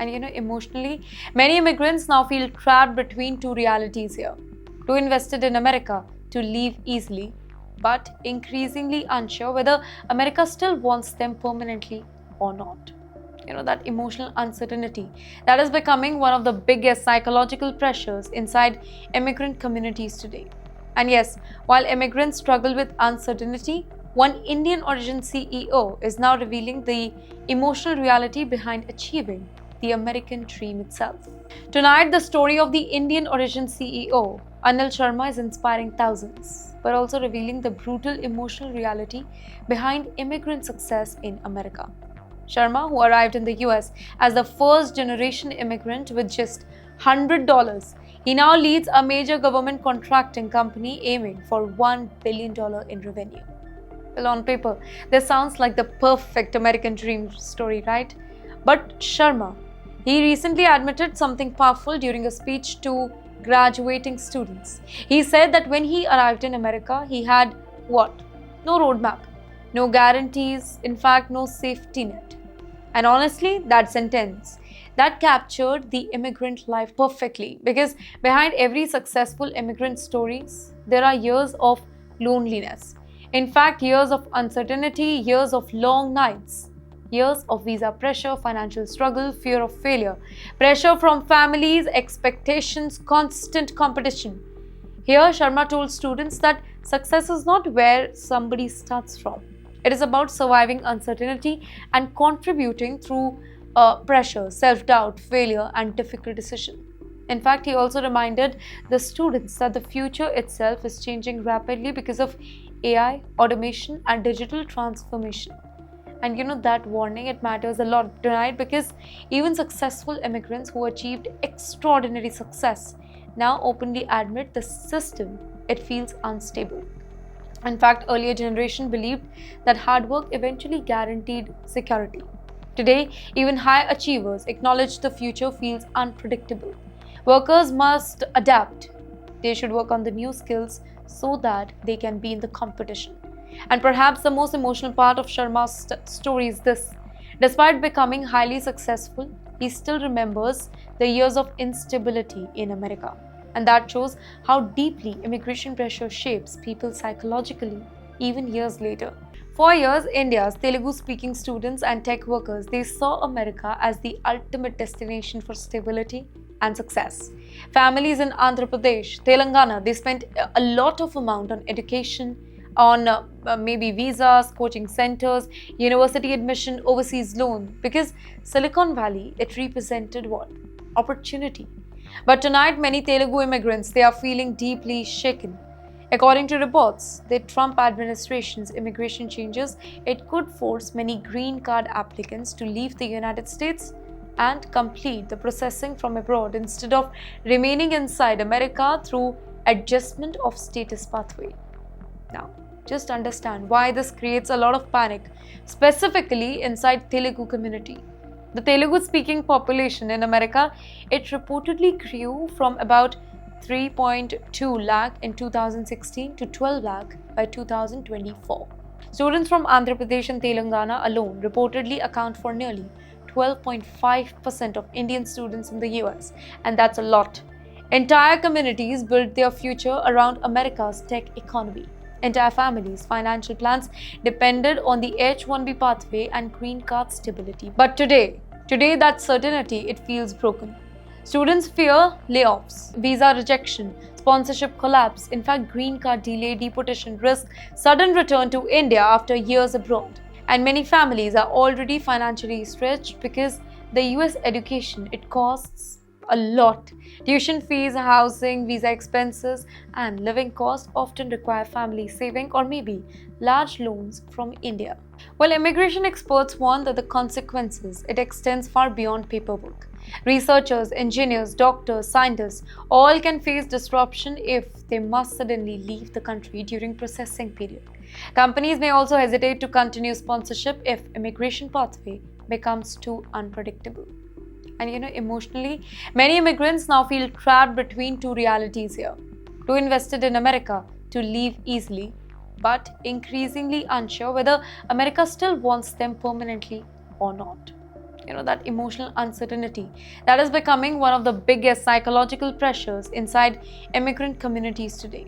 And emotionally, many immigrants now feel trapped between two realities here. Too invested in America to leave easily, but increasingly unsure whether America still wants them permanently or not. That emotional uncertainty that is becoming one of the biggest psychological pressures inside immigrant communities today. And yes, while immigrants struggle with uncertainty, one Indian origin CEO is now revealing the emotional reality behind achieving the American dream itself. Tonight, the story of the Indian origin CEO, Anil Sharma, is inspiring thousands, but also revealing the brutal emotional reality behind immigrant success in America. Sharma, who arrived in the US as the first generation immigrant with just $100, he now leads a major government contracting company aiming for $1 billion in revenue. Well, on paper, this sounds like the perfect American dream story, right? But Sharma, he recently admitted something powerful during a speech to graduating students. He said that when he arrived in America, he had what? No roadmap, no guarantees, in fact, no safety net. And honestly, that sentence that captured the immigrant life perfectly, because behind every successful immigrant stories, there are years of loneliness. In fact, years of uncertainty, years of long nights, years of visa pressure, financial struggle, fear of failure, pressure from families, expectations, constant competition. Here, Sharma told students that success is not where somebody starts from. It is about surviving uncertainty and contributing through pressure, self doubt, failure, and difficult decision. In fact, he also reminded the students that the future itself is changing rapidly because of AI, automation, and digital transformation. And that warning, it matters a lot tonight because even successful immigrants who achieved extraordinary success now openly admit the system, it feels unstable. In fact, earlier generation believed that hard work eventually guaranteed security. Today, even high achievers acknowledge the future feels unpredictable. Workers must adapt. They should work on the new skills so that they can be in the competition. And perhaps the most emotional part of Sharma's story is this. Despite becoming highly successful, he still remembers the years of instability in America. And that shows how deeply immigration pressure shapes people psychologically, even years later. For years, India's Telugu-speaking students and tech workers, they saw America as the ultimate destination for stability and success. Families in Andhra Pradesh, Telangana, they spent a lot of amount on education, on maybe visas, coaching centers, university admission, overseas loan, because Silicon Valley, it represented what? Opportunity. But tonight, many Telugu immigrants, they are feeling deeply shaken. According to reports, the Trump administration's immigration changes, it could force many green card applicants to leave the United States and complete the processing from abroad instead of remaining inside America through adjustment of status pathway. Now, just understand why this creates a lot of panic, specifically inside Telugu community. The Telugu-speaking population in America, it reportedly grew from about 3.2 lakh in 2016 to 12 lakh by 2024. Students from Andhra Pradesh and Telangana alone reportedly account for nearly 12.5% of Indian students in the US, and that's a lot. Entire communities built their future around America's tech economy. Entire families' financial plans depended on the H-1B pathway and green card stability. But today that certainty, it feels broken. Students fear layoffs, visa rejection, sponsorship collapse, in fact green card delay, deportation risk, sudden return to India after years abroad. And many families are already financially stretched because the US education, it costs a lot. Tuition fees, housing, visa expenses, and living costs often require family saving or maybe large loans from India. Well, immigration experts warn that the consequences, it extends far beyond paperwork. Researchers, engineers, doctors, scientists all can face disruption if they must suddenly leave the country during processing period. Companies may also hesitate to continue sponsorship if immigration pathway becomes too unpredictable. And emotionally, many immigrants now feel trapped between two realities here. Too invested in America to leave easily, but increasingly unsure whether America still wants them permanently or not. that emotional uncertainty that is becoming one of the biggest psychological pressures inside immigrant communities today.